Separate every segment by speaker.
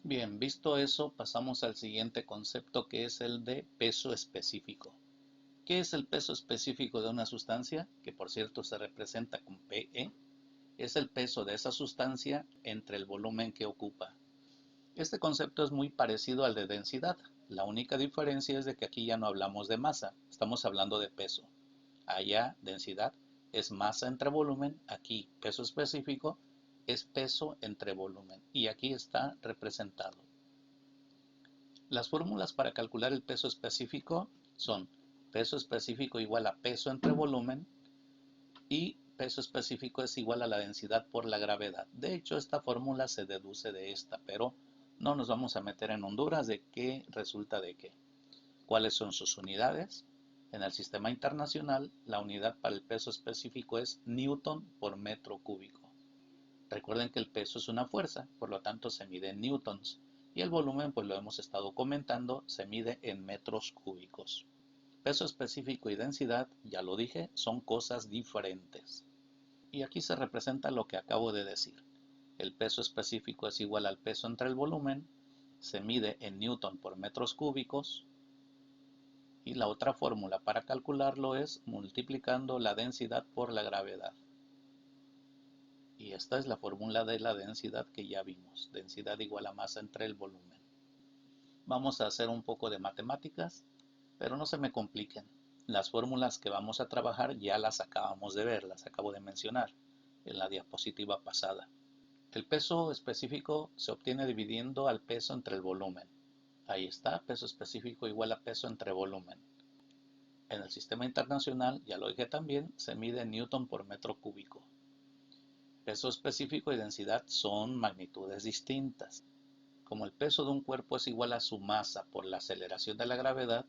Speaker 1: Bien, visto eso, pasamos al siguiente concepto que es el de peso específico. ¿Qué es el peso específico de una sustancia? Que por cierto se representa con PE. Es el peso de esa sustancia entre el volumen que ocupa. Este concepto es muy parecido al de densidad. La única diferencia es de que aquí ya no hablamos de masa, estamos hablando de peso. Allá densidad es masa entre volumen, aquí peso específico es peso entre volumen y aquí está representado. Las fórmulas para calcular el peso específico son peso específico igual a peso entre volumen y peso específico es igual a la densidad por la gravedad. De hecho, esta fórmula se deduce de esta, pero no nos vamos a meter en Honduras de qué resulta de qué. ¿Cuáles son sus unidades? En el sistema internacional, la unidad para el peso específico es Newton por metro cúbico. Recuerden que el peso es una fuerza, por lo tanto se mide en newtons, y el volumen, pues lo hemos estado comentando, se mide en metros cúbicos. Peso específico y densidad, ya lo dije, son cosas diferentes. Y aquí se representa lo que acabo de decir. El peso específico es igual al peso entre el volumen, se mide en newton por metros cúbicos, y la otra fórmula para calcularlo es multiplicando la densidad por la gravedad. Y esta es la fórmula de la densidad que ya vimos, densidad igual a masa entre el volumen. Vamos a hacer un poco de matemáticas, pero no se me compliquen. Las fórmulas que vamos a trabajar ya las acabamos de ver, las acabo de mencionar en la diapositiva pasada. El peso específico se obtiene dividiendo al peso entre el volumen. Ahí está, peso específico igual a peso entre volumen. En el sistema internacional, ya lo dije también, se mide en newton por metro cúbico. Peso específico y densidad son magnitudes distintas. Como el peso de un cuerpo es igual a su masa por la aceleración de la gravedad,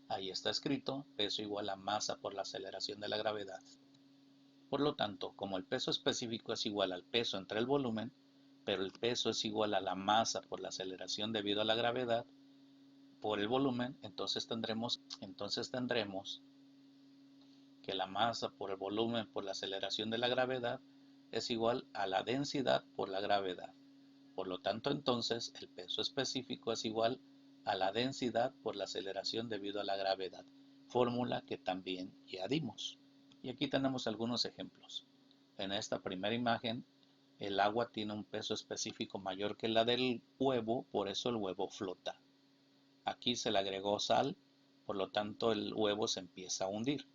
Speaker 1: ahí está escrito peso igual a masa por la aceleración de la gravedad. Por lo tanto, como el peso específico es igual al peso entre el volumen, pero el peso es igual a la masa por la aceleración debido a la gravedad por el volumen, entonces tendremos que la masa por el volumen por la aceleración de la gravedad es igual a la densidad por la gravedad. Por lo tanto, entonces, el peso específico es igual a la densidad por la aceleración debido a la gravedad, fórmula que también ya dimos. Y aquí tenemos algunos ejemplos. En esta primera imagen, el agua tiene un peso específico mayor que la del huevo, por eso el huevo flota. Aquí se le agregó sal, por lo tanto el huevo se empieza a hundir.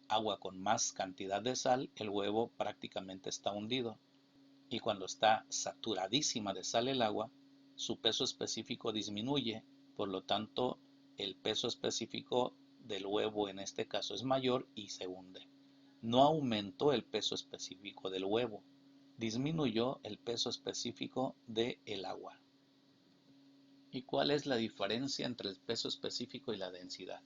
Speaker 1: Agua con más cantidad de sal, el huevo prácticamente está hundido. Y cuando está saturadísima de sal el agua, su peso específico disminuye, por lo tanto el peso específico del huevo en este caso es mayor y se hunde. No aumentó el peso específico del huevo, disminuyó el peso específico del agua. ¿Y cuál es la diferencia entre el peso específico y la densidad?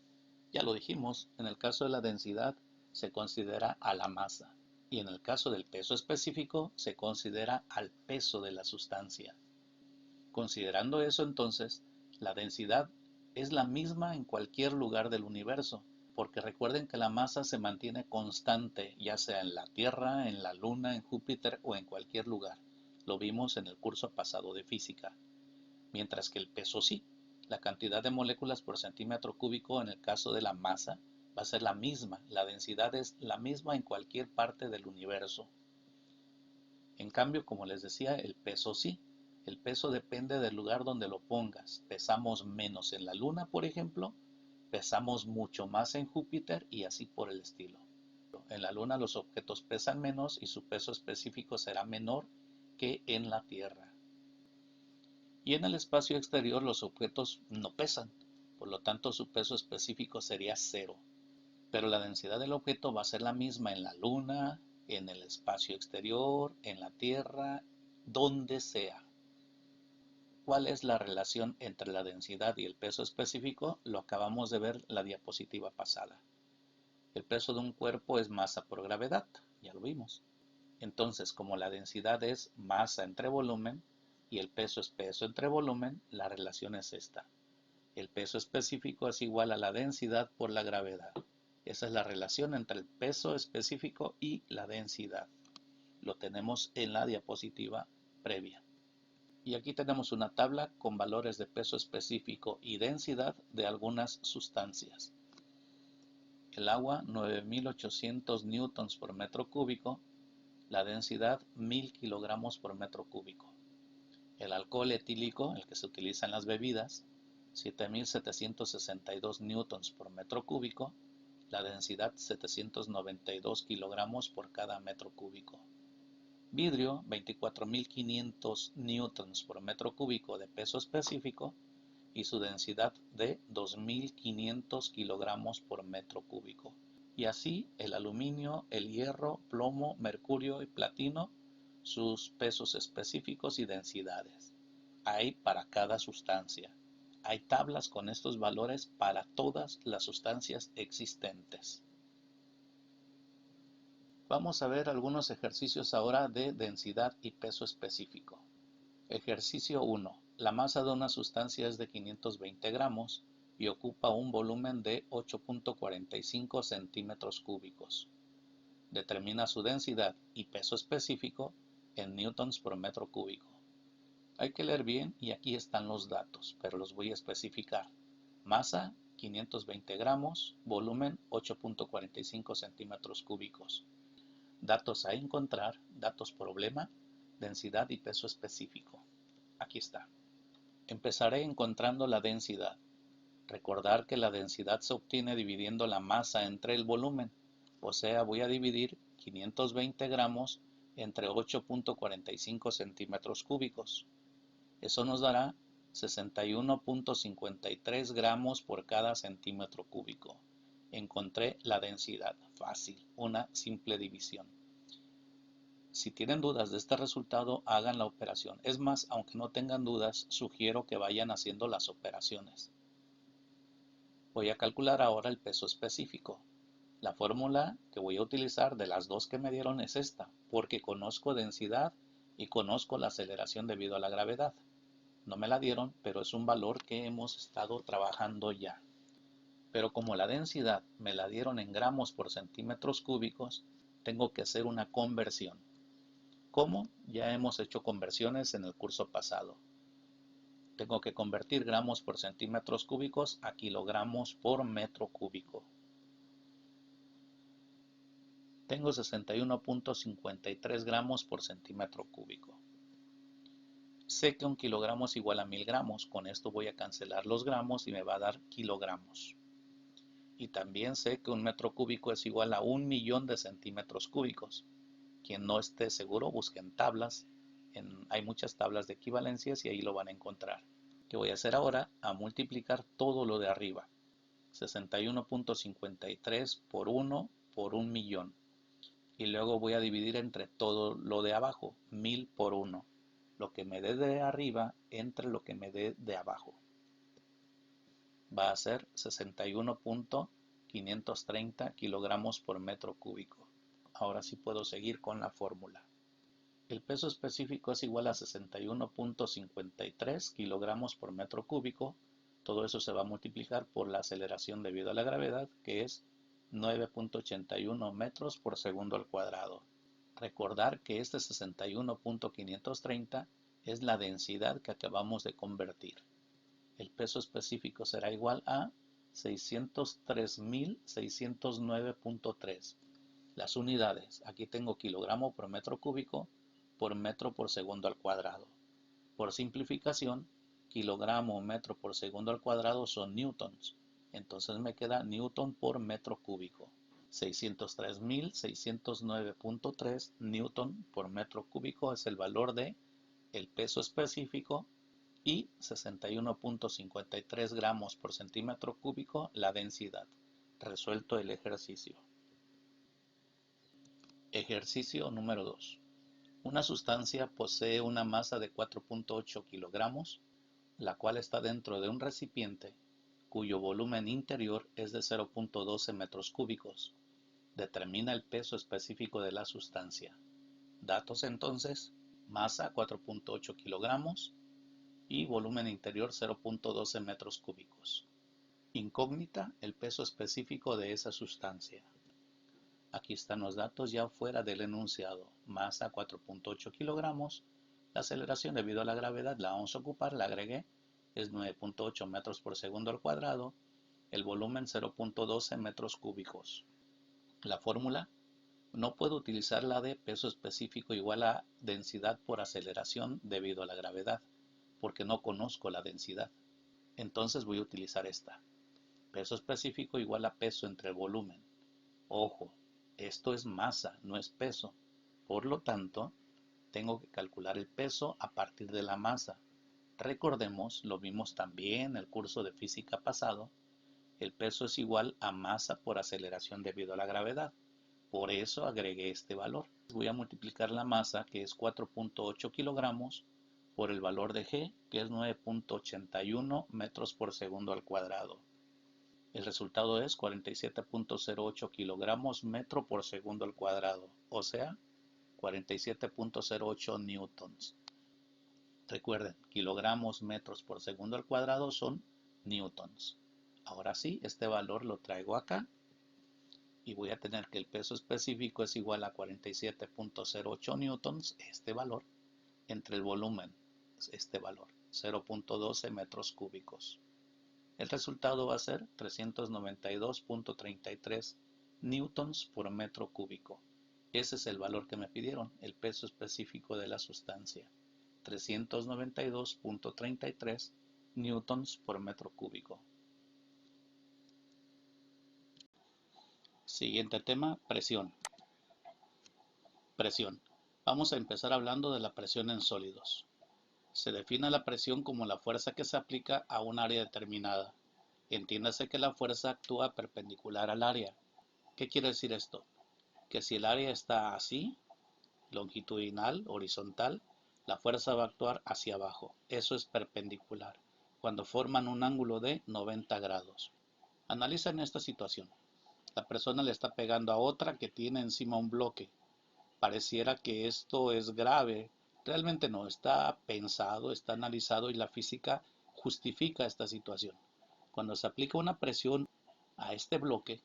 Speaker 1: Ya lo dijimos, en el caso de la densidad se considera a la masa y en el caso del peso específico se considera al peso de la sustancia. Considerando eso entonces, la densidad es la misma en cualquier lugar del universo, porque recuerden que la masa se mantiene constante, ya sea en la Tierra, en la Luna, en Júpiter o en cualquier lugar. Lo vimos en el curso pasado de física. Mientras que el peso sí, la cantidad de moléculas por centímetro cúbico en el caso de la masa va a ser la misma, la densidad es la misma en cualquier parte del universo. En cambio, como les decía, el peso sí. El peso depende del lugar donde lo pongas. Pesamos menos en la Luna, por ejemplo, pesamos mucho más en Júpiter y así por el estilo. En la Luna los objetos pesan menos y su peso específico será menor que en la Tierra. Y en el espacio exterior los objetos no pesan, por lo tanto su peso específico sería cero. Pero la densidad del objeto va a ser la misma en la Luna, en el espacio exterior, en la Tierra, donde sea. ¿Cuál es la relación entre la densidad y el peso específico? Lo acabamos de ver en la diapositiva pasada. El peso de un cuerpo es masa por gravedad, ya lo vimos. Entonces, como la densidad es masa entre volumen y el peso es peso entre volumen, la relación es esta. El peso específico es igual a la densidad por la gravedad. Esa es la relación entre el peso específico y la densidad. Lo tenemos en la diapositiva previa. Y aquí tenemos una tabla con valores de peso específico y densidad de algunas sustancias. El agua 9800 newtons por metro cúbico, la densidad 1000 kilogramos por metro cúbico. El alcohol etílico, el que se utiliza en las bebidas, 7762 newtons por metro cúbico, la densidad 792 kilogramos por cada metro cúbico. Vidrio, 24.500 newtons por metro cúbico de peso específico y su densidad de 2.500 kilogramos por metro cúbico. Y así el aluminio, el hierro, plomo, mercurio y platino, sus pesos específicos y densidades. Hay para cada sustancia. Hay tablas con estos valores para todas las sustancias existentes. Vamos a ver algunos ejercicios ahora de densidad y peso específico. Ejercicio 1. La masa de una sustancia es de 520 gramos y ocupa un volumen de 8.45 centímetros cúbicos. Determina su densidad y peso específico en newtons por metro cúbico. Hay que leer bien y aquí están los datos, pero los voy a especificar. Masa 520 gramos, volumen 8.45 centímetros cúbicos. Datos a encontrar, datos problema, densidad y peso específico. Aquí está. Empezaré encontrando la densidad. Recordar que la densidad se obtiene dividiendo la masa entre el volumen, o sea, voy a dividir 520 gramos entre 8.45 centímetros cúbicos. Eso nos dará 61.53 gramos por cada centímetro cúbico. Encontré la densidad. Fácil, una simple división. Si tienen dudas de este resultado, hagan la operación. Es más, aunque no tengan dudas, sugiero que vayan haciendo las operaciones. Voy a calcular ahora el peso específico. La fórmula que voy a utilizar de las dos que me dieron es esta, porque conozco densidad y conozco la aceleración debido a la gravedad. No me la dieron, pero es un valor que hemos estado trabajando ya. Pero como la densidad me la dieron en gramos por centímetros cúbicos, tengo que hacer una conversión. ¿Cómo? Ya hemos hecho conversiones en el curso pasado. Tengo que convertir gramos por centímetros cúbicos a kilogramos por metro cúbico. Tengo 61.53 gramos por centímetro cúbico. Sé que un kilogramo es igual a 1000 gramos. Con esto voy a cancelar los gramos y me va a dar kilogramos. Y también sé que un metro cúbico es igual a 1.000.000 de centímetros cúbicos. Quien no esté seguro, busquen tablas. Hay muchas tablas de equivalencias y ahí lo van a encontrar. ¿Qué voy a hacer ahora? A multiplicar todo lo de arriba. 61.53 por 1 por 1.000.000. Y luego voy a dividir entre todo lo de abajo. 1000 por 1. Lo que me dé de arriba entre lo que me dé de abajo. Va a ser 61.530 kilogramos por metro cúbico. Ahora sí puedo seguir con la fórmula. El peso específico es igual a 61.53 kilogramos por metro cúbico. Todo eso se va a multiplicar por la aceleración debido a la gravedad, que es 9.81 metros por segundo al cuadrado. Recordar que este 61.530 es la densidad que acabamos de convertir. El peso específico será igual a 603.609.3. Las unidades, aquí tengo kilogramo por metro cúbico por metro por segundo al cuadrado. Por simplificación, kilogramo o metro por segundo al cuadrado son newtons. Entonces me queda newton por metro cúbico. 603.609.3 newton por metro cúbico es el valor de el peso específico y 61.53 gramos por centímetro cúbico la densidad. Resuelto el ejercicio. Ejercicio número 2. Una sustancia posee una masa de 4.8 kilogramos, la cual está dentro de un recipiente cuyo volumen interior es de 0.12 metros cúbicos. Determina el peso específico de la sustancia. Datos entonces: masa 4.8 kilogramos y volumen interior 0.12 metros cúbicos. Incógnita: el peso específico de esa sustancia. Aquí están los datos ya fuera del enunciado. Masa 4.8 kilogramos La aceleración debido a la gravedad la vamos a ocupar, la agregué, es 9.8 metros por segundo al cuadrado, el volumen 0.12 metros cúbicos. La fórmula, no puedo utilizar la de peso específico igual a densidad por aceleración debido a la gravedad, porque no conozco la densidad. Entonces voy a utilizar esta. Peso específico igual a peso entre volumen. Ojo, esto es masa, no es peso. Por lo tanto, tengo que calcular el peso a partir de la masa. Recordemos, lo vimos también en el curso de física pasado, el peso es igual a masa por aceleración debido a la gravedad. Por eso agregué este valor. Voy a multiplicar la masa, que es 4.8 kilogramos, por el valor de G, que es 9.81 metros por segundo al cuadrado. El resultado es 47.08 kilogramos metro por segundo al cuadrado, o sea, 47.08 newtons. Recuerden, kilogramos metros por segundo al cuadrado son newtons. Ahora sí, este valor lo traigo acá y voy a tener que el peso específico es igual a 47.08 newtons, este valor, entre el volumen, este valor, 0.12 metros cúbicos. El resultado va a ser 392.33 newtons por metro cúbico. Ese es el valor que me pidieron, el peso específico de la sustancia. 392.33 newtons por metro cúbico. Siguiente tema, presión. Presión. Vamos a empezar hablando de la presión en sólidos. Se define la presión como la fuerza que se aplica a un área determinada. Entiéndase que la fuerza actúa perpendicular al área. ¿Qué quiere decir esto? Que si el área está así, longitudinal, horizontal, la fuerza va a actuar hacia abajo. Eso es perpendicular, cuando forman un ángulo de 90 grados. Analicen esta situación. La persona le está pegando a otra que tiene encima un bloque. Pareciera que esto es grave. Realmente no, está pensado, está analizado y la física justifica esta situación. Cuando se aplica una presión a este bloque,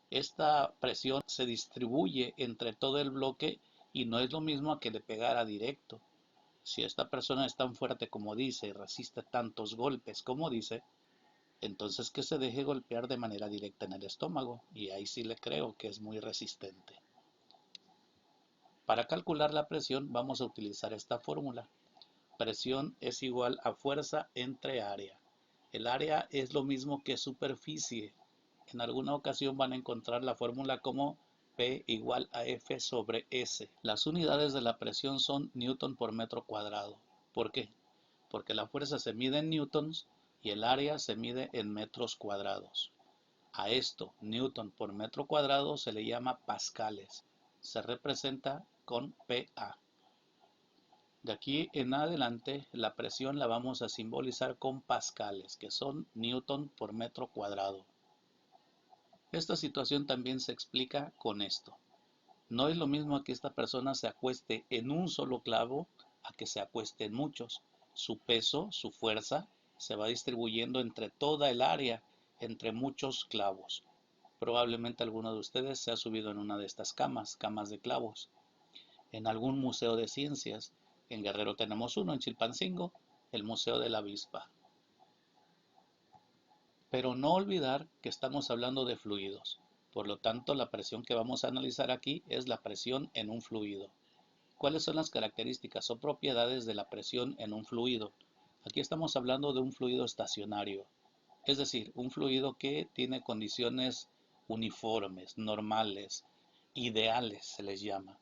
Speaker 1: esta presión se distribuye entre todo el bloque y no es lo mismo a que le pegara directo. Si esta persona es tan fuerte como dice y resiste tantos golpes como dice, entonces que se deje golpear de manera directa en el estómago, y ahí sí le creo que es muy resistente. Para calcular la presión vamos a utilizar esta fórmula. Presión es igual a fuerza entre área. El área es lo mismo que superficie. En alguna ocasión van a encontrar la fórmula como P igual a F sobre S. Las unidades de la presión son newton por metro cuadrado. ¿Por qué? Porque la fuerza se mide en newtons y el área se mide en metros cuadrados. A esto, newton por metro cuadrado, se le llama pascales. Se representa con PA. De aquí en adelante, la presión la vamos a simbolizar con pascales, que son newton por metro cuadrado. Esta situación también se explica con esto. No es lo mismo que esta persona se acueste en un solo clavo a que se acueste en muchos. Su peso, su fuerza, se va distribuyendo entre toda el área, entre muchos clavos. Probablemente alguno de ustedes se ha subido en una de estas camas de clavos. En algún museo de ciencias, en Guerrero tenemos uno, en Chilpancingo, el Museo de la Avispa. Pero no olvidar que estamos hablando de fluidos. Por lo tanto, la presión que vamos a analizar aquí es la presión en un fluido. ¿Cuáles son las características o propiedades de la presión en un fluido? Aquí estamos hablando de un fluido estacionario, es decir, un fluido que tiene condiciones uniformes, normales, ideales se les llama.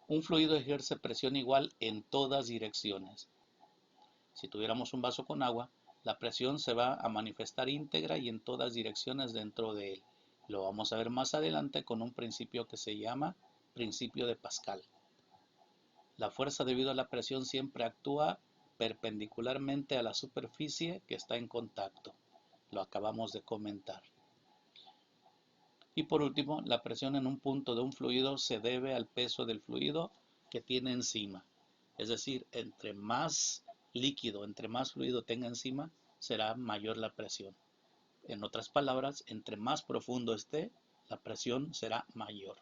Speaker 1: Un fluido ejerce presión igual en todas direcciones. Si tuviéramos un vaso con agua, la presión se va a manifestar íntegra y en todas direcciones dentro de él. Lo vamos a ver más adelante con un principio que se llama principio de Pascal. La fuerza debido a la presión siempre actúa perpendicularmente a la superficie que está en contacto. Lo acabamos de comentar. Y por último, la presión en un punto de un fluido se debe al peso del fluido que tiene encima. Es decir, entre más líquido, entre más fluido tenga encima, será mayor la presión. En otras palabras, entre más profundo esté, la presión será mayor.